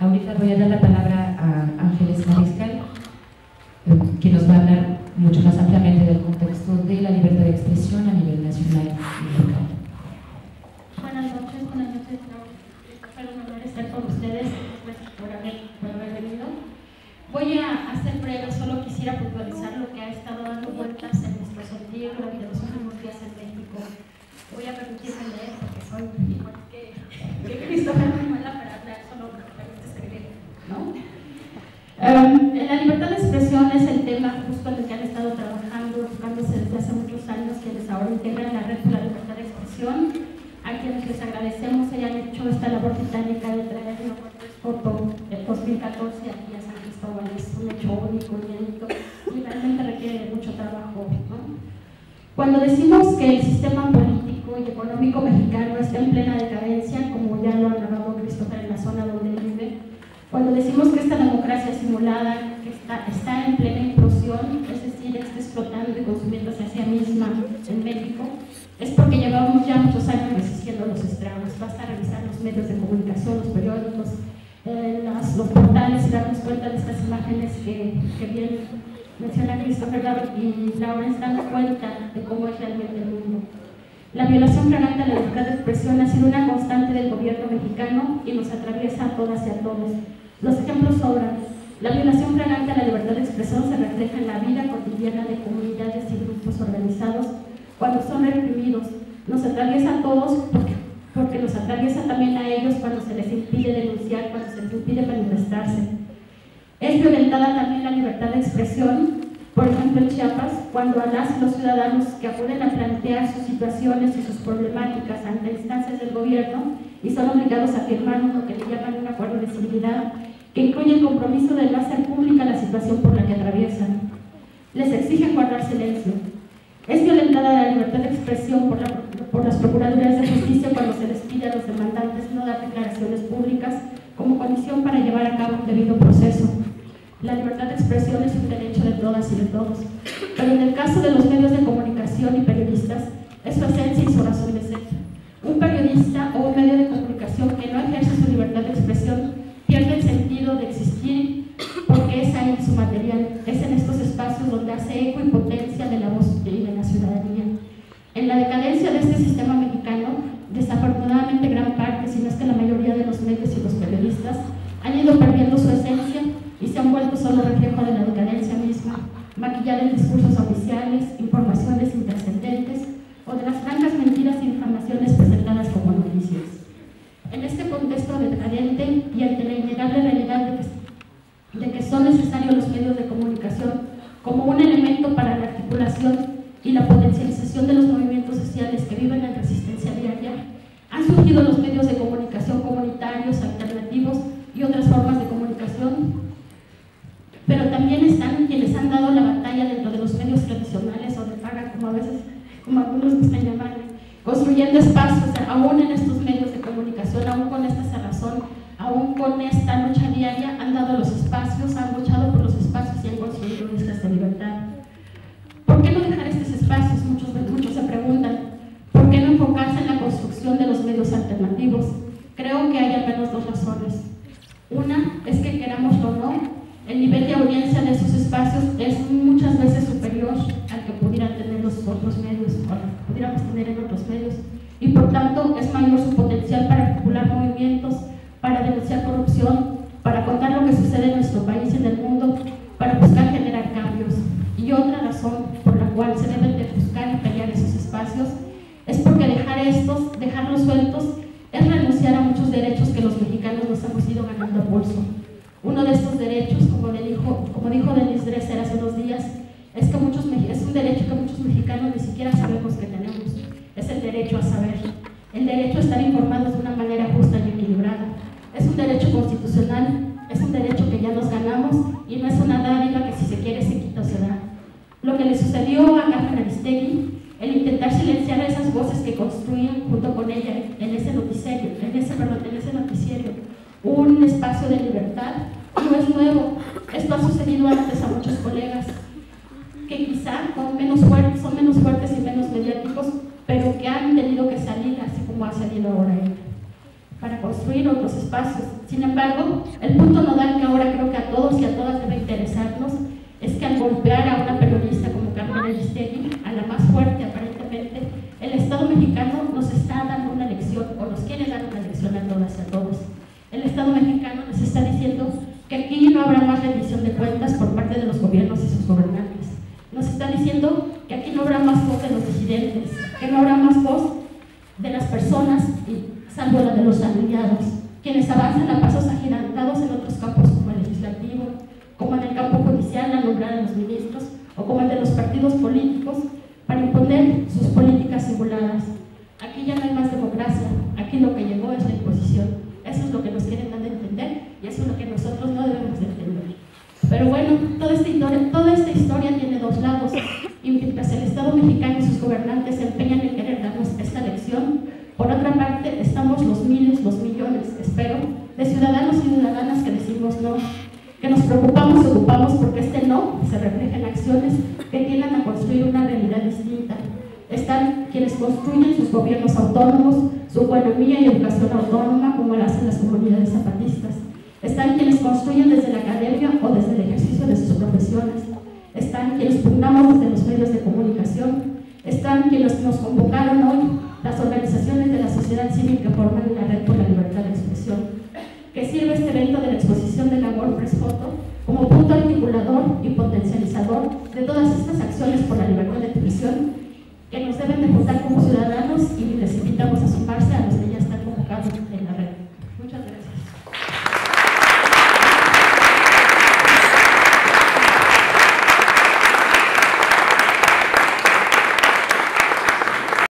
Ahorita voy a dar la palabra a Ángeles Mariscal, que nos va a hablar mucho más ampliamente del contexto de la libertad de expresión a nivel nacional y local. Buenas noches, fue un honor estar con ustedes, gracias por haber venido. Voy a hacer breve, solo quisiera puntualizar lo que ha estado dando vueltas en nuestro sentir durante los últimos días en México. Voy a permitirme leer porque soy igual que Cristóbal, muy mala para hablar, solo me permite escribir, ¿no? La libertad de expresión es el tema justo en el que han estado trabajando, buscándose desde hace muchos años quienes ahora integran la red de la libertad de expresión, a quienes les agradecemos hayan hecho esta labor titánica de traer una foto del 2014 aquí a San Cristóbal. Es un hecho único, inédito y realmente requiere de mucho trabajo, ¿no? Cuando decimos que el sistema político y económico mexicano está en plena decadencia, como ya lo ha narrado Christopher en la zona donde él vive, cuando decimos que esta democracia simulada que está en plena implosión, es decir, está explotando y consumiéndose a sí misma en México, es porque llevamos ya muchos años resistiendo los estragos. Basta revisar los medios de comunicación, los periódicos, los portales y darnos cuenta de estas imágenes que bien menciona Christopher y Lawrence, dando cuenta de cómo es realmente el mundo. La violación flagrante a la libertad de expresión ha sido una constante del gobierno mexicano y nos atraviesa a todas y a todos. Los ejemplos sobran. La violación flagrante a la libertad de expresión se refleja en la vida cotidiana de comunidades y grupos organizados cuando son reprimidos. Nos atraviesa a todos porque nos atraviesa también a ellos cuando se les impide denunciar, cuando se les impide manifestarse. Es violentada también la libertad de expresión, por ejemplo en Chiapas, cuando a las y los ciudadanos que acuden a plantear sus situaciones y sus problemáticas ante instancias del gobierno y son obligados a firmar lo que le llaman un acuerdo de civilidad, que incluye el compromiso de no hacer pública la situación por la que atraviesan. Les exigen guardar silencio. Es violentada la libertad de expresión por las procuradurías de justicia cuando se les pide a los demandantes no dar declaraciones públicas como condición para llevar a cabo un debido proceso. La libertad de expresión es un derecho de todas y de todos, pero en el caso de los medios de comunicación y periodistas, es su esencia y su razón de ser. Un periodista o un medio de comunicación que no ejerce su libertad de expresión pierde el sentido de existir porque es ahí su material, es en estos espacios donde hace eco y potencia de la voz de la ciudadanía. En la decadencia de este sistema mexicano, desafortunadamente gran parte, si no es que la mayoría de los medios y los periodistas han ido perdiendo su esencia y se han vuelto solo reflejo de la decadencia misma, maquillada en discursos oficiales, informaciones intrascendentes o de las francas mentiras e informaciones presentadas como noticias. En este contexto decadente y ante la innegable realidad de que son necesarios los medios de comunicación como un elemento para la articulación y la potencialización de los movimientos sociales que viven en resistencia diaria, han surgido los medios de comunicación comunitarios, alternativos y otras formas de comunicación, pero también están quienes han dado la batalla dentro de los medios tradicionales o de paga, como algunos gustan llamarle, construyendo espacios, aún en estos medios de comunicación, aún con esta cerrazón, aún con esta lucha diaria, han dado los espacios, han luchado por los espacios y han construido islas de libertad. ¿Por qué no dejar estos espacios? Muchos se preguntan. ¿Por qué no enfocarse en la construcción de los medios alternativos? Creo que hay al menos dos razones. Una es que, querámoslo o no, el nivel de audiencia de esos espacios es muchas veces superior al que pudieran tener los otros medios, o al que pudiéramos tener en otros medios, y por tanto es mayor su potencial para articular movimientos, para denunciar corrupción, para contar lo que sucede en nuestro país y en el mundo, para buscar generar cambios. Y otra razón por la cual se deben de buscar y pelear esos espacios es porque dejarlos sueltos, es renunciar a muchos derechos que los mexicanos nos hemos ido ganando a pulso. Uno de estos derechos, como dijo Denis Dresser hace unos días, es un derecho que muchos mexicanos ni siquiera sabemos que tenemos. Es el derecho a saber, el derecho a estar informados de una manera justa y equilibrada. Es un derecho constitucional, es un derecho que ya nos ganamos y no es una dádiva que si se quiere se quita o se da. Lo que le sucedió a Carmen Aristegui, el intentar silenciar a esas voces que construían junto con ella en ese noticiero, un espacio de libertad, no es nuevo. Esto ha sucedido antes a muchos colegas que quizá son menos fuertes y menos mediáticos, pero que han tenido que salir así como ha salido ahora ella. para construir otros espacios. Sin embargo, el punto nodal que ahora creo que a todos y a todas debe interesarnos es que al golpear a una periodista como Carmen Aristegui, a la más fuerte aparentemente, el Estado mexicano nos está dando una lección, o nos quiere dar una lección a todas y a todos. El Estado mexicano nos está diciendo que aquí no habrá más rendición de cuentas por parte de los gobiernos y sus gobernantes. Nos está diciendo que aquí no habrá más voz de los disidentes, que no habrá más voz de las personas, salvo la de los aliados, quienes avanzan a pasos agigantados en otros campos como el legislativo, como en el campo judicial al nombrar a los ministros, o como el de los partidos políticos, para imponer sus políticas singulares. Aquí ya no hay más democracia, aquí lo que llegó es la imposición. Eso es lo que nos quieren dar a entender y eso es lo que nosotros no debemos de entender. Pero bueno, toda esta historia tiene dos lados, y mientras el Estado mexicano y sus gobernantes se empeñan en querer darnos esta lección, por otra parte estamos los miles, los millones, espero, de ciudadanos y ciudadanas que decimos no, que nos preocupamos y ocupamos porque este no se refleja en acciones que tiendan a construir una realidad distinta. Están quienes construyen sus gobiernos autónomos, su economía y educación autónoma, como lo hacen las comunidades zapatistas. Están quienes construyen desde la academia o desde el ejercicio de sus profesiones. Están quienes pugnamos desde los medios de comunicación. Están quienes nos convocaron hoy, las organizaciones de la sociedad civil que forman la Red por la Libertad de Expresión, que sirve este evento de la exposición del amor Press Photo como punto articulador y potencializador de todas estas acciones por la libertad de expresión que nos deben de juntar como ciudadanos y libres.